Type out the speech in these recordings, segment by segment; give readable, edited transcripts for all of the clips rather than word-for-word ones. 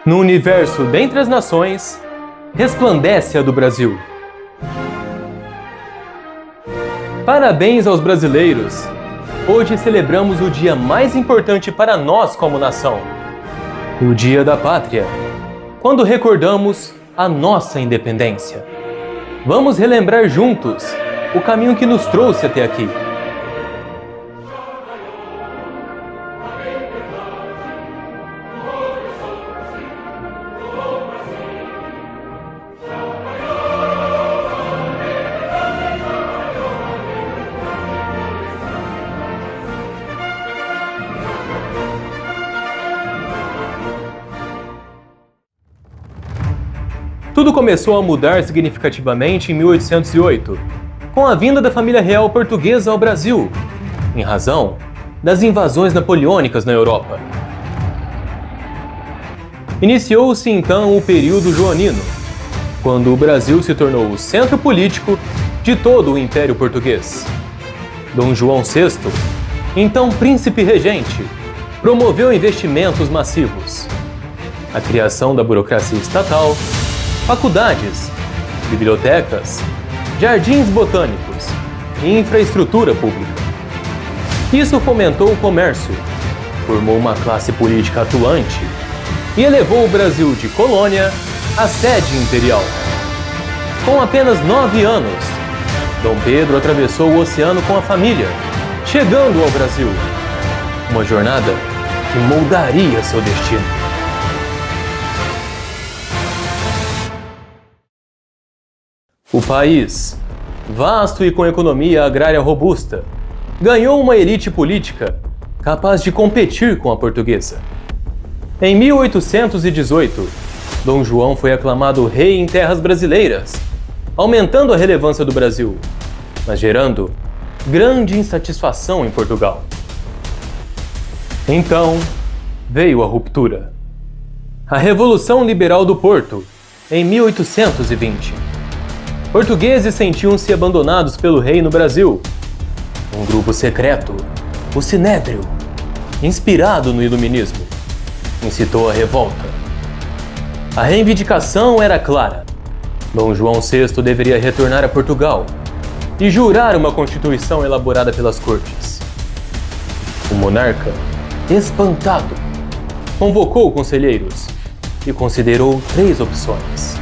No universo dentre as nações, resplandece a do Brasil. Parabéns aos brasileiros! Hoje celebramos o dia mais importante para nós como nação, o Dia da Pátria, quando recordamos a nossa independência. Vamos relembrar juntos o caminho que nos trouxe até aqui. Tudo começou a mudar significativamente em 1808, com a vinda da família real portuguesa ao Brasil, em razão das invasões napoleônicas na Europa. Iniciou-se então o período joanino, quando o Brasil se tornou o centro político de todo o Império Português. Dom João VI, então príncipe regente, promoveu investimentos massivos, a criação da burocracia estatal, faculdades, bibliotecas, jardins botânicos e infraestrutura pública. Isso fomentou o comércio, formou uma classe política atuante e elevou o Brasil de colônia a sede imperial. Com apenas 9 anos, Dom Pedro atravessou o oceano com a família, chegando ao Brasil. Uma jornada que moldaria seu destino. O país, vasto e com economia agrária robusta, ganhou uma elite política capaz de competir com a portuguesa. Em 1818, Dom João foi aclamado rei em terras brasileiras, aumentando a relevância do Brasil, mas gerando grande insatisfação em Portugal. Então, veio a ruptura. A Revolução Liberal do Porto, em 1820. Portugueses sentiam-se abandonados pelo rei no Brasil. Um grupo secreto, o Sinédrio, inspirado no Iluminismo, incitou a revolta. A reivindicação era clara. Dom João VI deveria retornar a Portugal e jurar uma constituição elaborada pelas cortes. O monarca, espantado, convocou conselheiros e considerou 3 opções: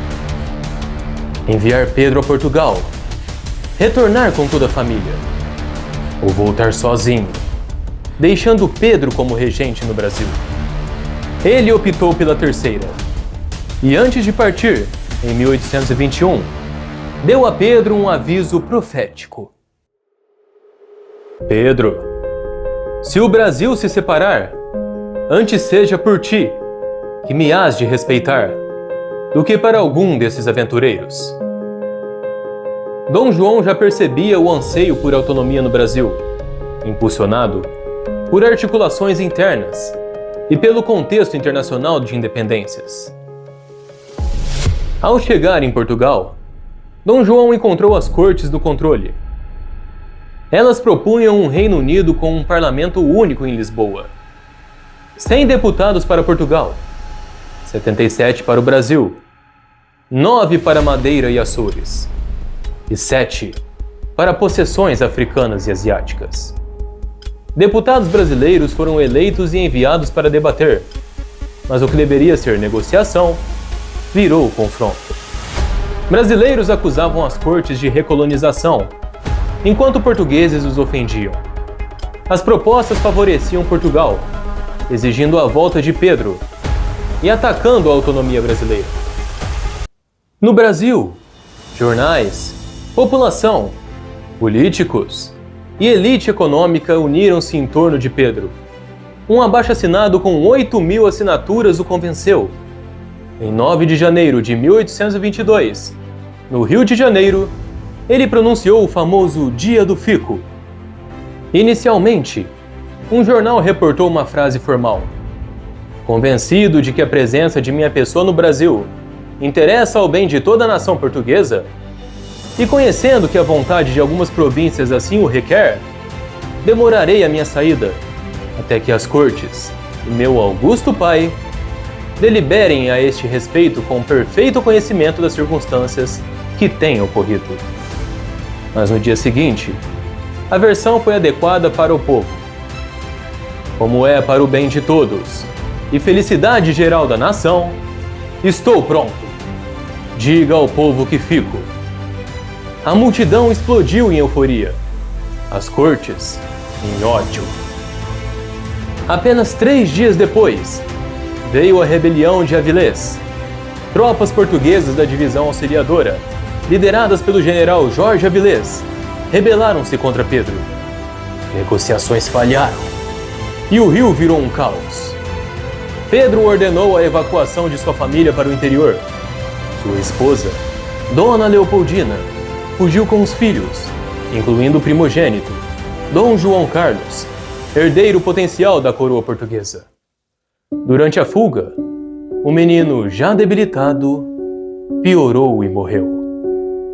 enviar Pedro a Portugal, retornar com toda a família, ou voltar sozinho, deixando Pedro como regente no Brasil. Ele optou pela terceira, e antes de partir, em 1821, deu a Pedro um aviso profético. Pedro, se o Brasil se separar, antes seja por ti, que me hás de respeitar, do que para algum desses aventureiros. Dom João já percebia o anseio por autonomia no Brasil, impulsionado por articulações internas e pelo contexto internacional de independências. Ao chegar em Portugal, Dom João encontrou as cortes do controle. Elas propunham um Reino Unido com um parlamento único em Lisboa. 100 deputados para Portugal, 77 para o Brasil, 9 para Madeira e Açores, e 7 para possessões africanas e asiáticas. Deputados brasileiros foram eleitos e enviados para debater, mas o que deveria ser negociação virou confronto. Brasileiros acusavam as cortes de recolonização, enquanto portugueses os ofendiam. As propostas favoreciam Portugal, exigindo a volta de Pedro e atacando a autonomia brasileira. No Brasil, jornais, população, políticos e elite econômica uniram-se em torno de Pedro. Um abaixo-assinado com 8.000 assinaturas o convenceu. Em 9 de janeiro de 1822, no Rio de Janeiro, ele pronunciou o famoso Dia do Fico. Inicialmente, um jornal reportou uma frase formal: convencido de que a presença de minha pessoa no Brasil interessa ao bem de toda a nação portuguesa, e conhecendo que a vontade de algumas províncias assim o requer, demorarei a minha saída, até que as cortes e meu augusto pai deliberem a este respeito com perfeito conhecimento das circunstâncias que têm ocorrido. Mas no dia seguinte, a versão foi adequada para o povo. Como é para o bem de todos e felicidade geral da nação, estou pronto. Diga ao povo que fico. A multidão explodiu em euforia, as cortes em ódio. Apenas 3 dias depois, veio a rebelião de Avilés. Tropas portuguesas da divisão auxiliadora, lideradas pelo general Jorge Avilés, rebelaram-se contra Pedro. Negociações falharam e o rio virou um caos. Pedro ordenou a evacuação de sua família para o interior. Sua esposa, Dona Leopoldina, fugiu com os filhos, incluindo o primogênito, Dom João Carlos, herdeiro potencial da coroa portuguesa. Durante a fuga, o menino, já debilitado, piorou e morreu,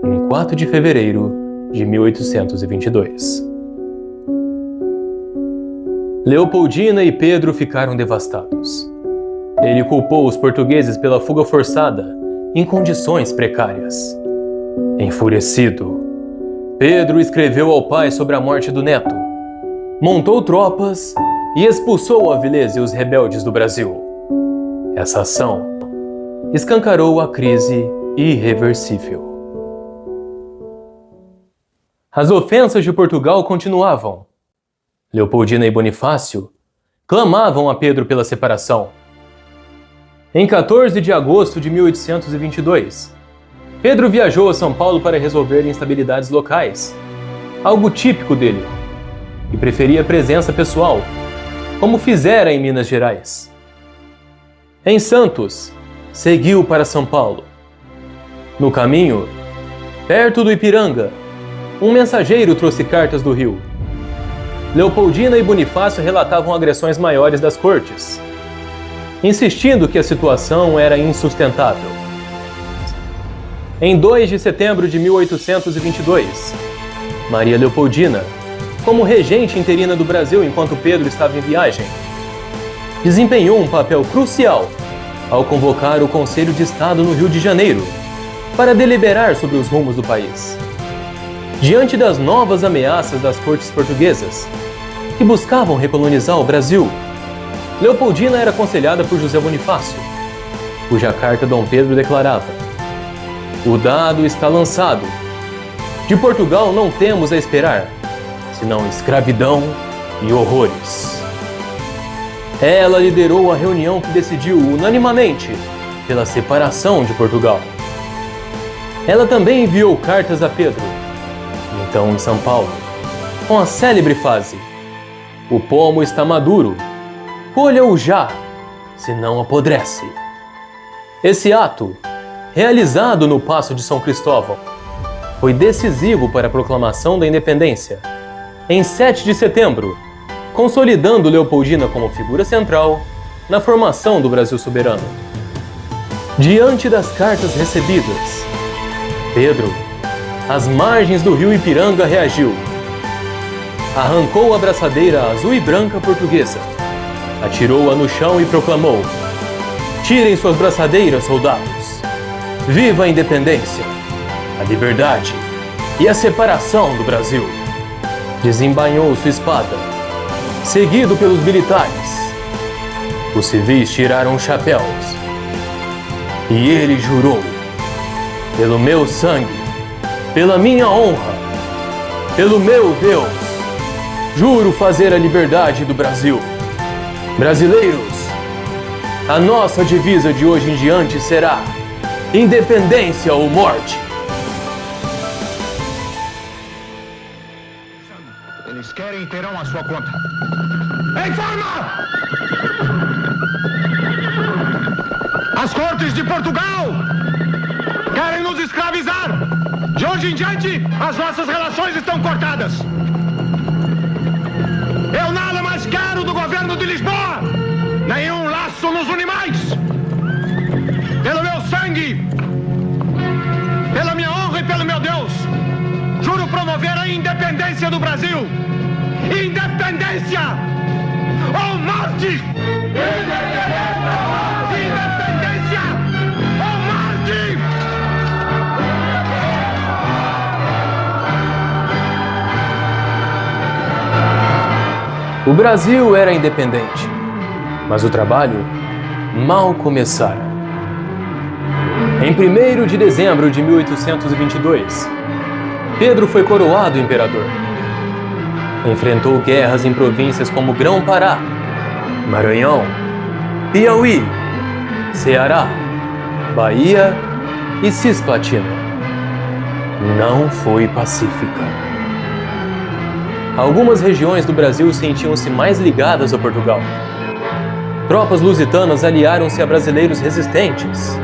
em 4 de fevereiro de 1822. Leopoldina e Pedro ficaram devastados. Ele culpou os portugueses pela fuga forçada em condições precárias. Enfurecido, Pedro escreveu ao pai sobre a morte do neto, montou tropas e expulsou Avilés e os rebeldes do Brasil. Essa ação escancarou a crise irreversível. As ofensas de Portugal continuavam. Leopoldina e Bonifácio clamavam a Pedro pela separação. Em 14 de agosto de 1822, Pedro viajou a São Paulo para resolver instabilidades locais, algo típico dele, e preferia presença pessoal, como fizera em Minas Gerais. Em Santos, seguiu para São Paulo. No caminho, perto do Ipiranga, um mensageiro trouxe cartas do Rio. Leopoldina e Bonifácio relatavam agressões maiores das cortes, insistindo que a situação era insustentável. Em 2 de setembro de 1822, Maria Leopoldina, como regente interina do Brasil enquanto Pedro estava em viagem, desempenhou um papel crucial ao convocar o Conselho de Estado no Rio de Janeiro para deliberar sobre os rumos do país. Diante das novas ameaças das cortes portuguesas, que buscavam recolonizar o Brasil, Leopoldina era aconselhada por José Bonifácio, cuja carta Dom Pedro declarava: "O dado está lançado. De Portugal não temos a esperar, senão escravidão e horrores." Ela liderou a reunião que decidiu unanimemente pela separação de Portugal. Ela também enviou cartas a Pedro, então em São Paulo, com a célebre frase: "O pomo está maduro, colha-o já, senão apodrece." Esse ato, realizado no Paço de São Cristóvão, foi decisivo para a proclamação da independência, em 7 de setembro, consolidando Leopoldina como figura central na formação do Brasil soberano. Diante das cartas recebidas, Pedro, às margens do rio Ipiranga, reagiu. Arrancou a braçadeira azul e branca portuguesa, atirou-a no chão e proclamou: "Tirem suas braçadeiras, soldados! Viva a independência, a liberdade e a separação do Brasil!" Desembainhou sua espada, seguido pelos militares. Os civis tiraram os chapéus e ele jurou: "Pelo meu sangue, pela minha honra, pelo meu Deus, juro fazer a liberdade do Brasil. Brasileiros, a nossa divisa de hoje em diante será independência ou morte." Eles querem e terão a sua conta. Informa! As cortes de Portugal querem nos escravizar. De hoje em diante, as nossas relações estão cortadas. Eu nada mais quero do governo de Lisboa. Nenhum laço nos une mais. Pelo meu sangue, pela minha honra e pelo meu Deus, juro promover a independência do Brasil. Independência ou morte! Independência ou morte! O Brasil era independente, mas o trabalho mal começara. Em 1º de dezembro de 1822, Pedro foi coroado imperador. Enfrentou guerras em províncias como Grão-Pará, Maranhão, Piauí, Ceará, Bahia e Cisplatina. Não foi pacífica. Algumas regiões do Brasil sentiam-se mais ligadas a Portugal. Tropas lusitanas aliaram-se a brasileiros resistentes.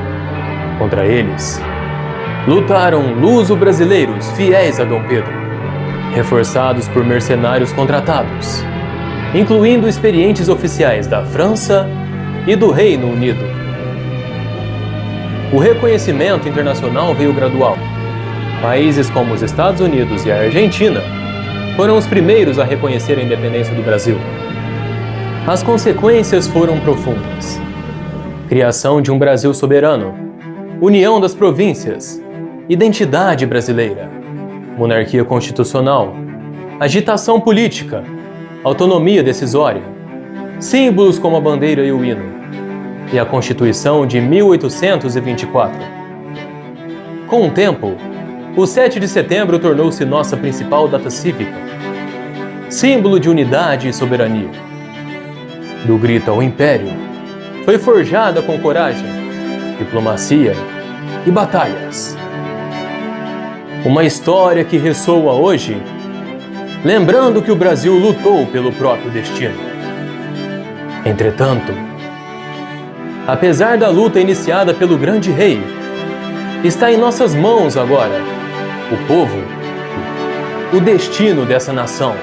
Contra eles, lutaram luso-brasileiros fiéis a Dom Pedro, reforçados por mercenários contratados, incluindo experientes oficiais da França e do Reino Unido. O reconhecimento internacional veio gradual. Países como os Estados Unidos e a Argentina foram os primeiros a reconhecer a independência do Brasil. As consequências foram profundas. Criação de um Brasil soberano, união das províncias, identidade brasileira, monarquia constitucional, agitação política, autonomia decisória, símbolos como a bandeira e o hino, e a Constituição de 1824. Com o tempo, o 7 de setembro tornou-se nossa principal data cívica, símbolo de unidade e soberania. Do grito ao império, foi forjada com coragem, diplomacia e batalhas. Uma história que ressoa hoje, lembrando que o Brasil lutou pelo próprio destino. Entretanto, apesar da luta iniciada pelo grande rei, está em nossas mãos agora o povo, o destino dessa nação.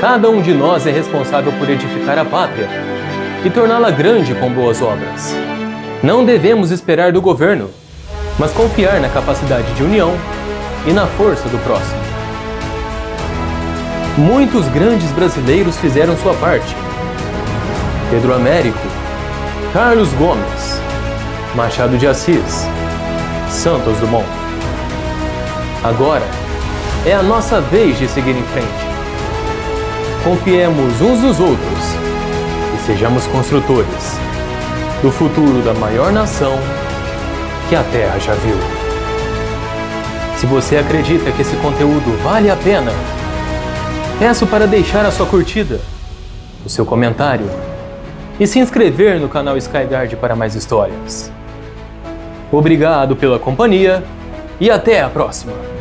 Cada um de nós é responsável por edificar a pátria e torná-la grande com boas obras. Não devemos esperar do governo, mas confiar na capacidade de união e na força do próximo. Muitos grandes brasileiros fizeram sua parte. Pedro Américo, Carlos Gomes, Machado de Assis, Santos Dumont. Agora é a nossa vez de seguir em frente. Confiemos uns nos outros e sejamos construtores do futuro da maior nação que a Terra já viu. Se você acredita que esse conteúdo vale a pena, peço para deixar a sua curtida, o seu comentário e se inscrever no canal Skyguard para mais histórias. Obrigado pela companhia e até a próxima!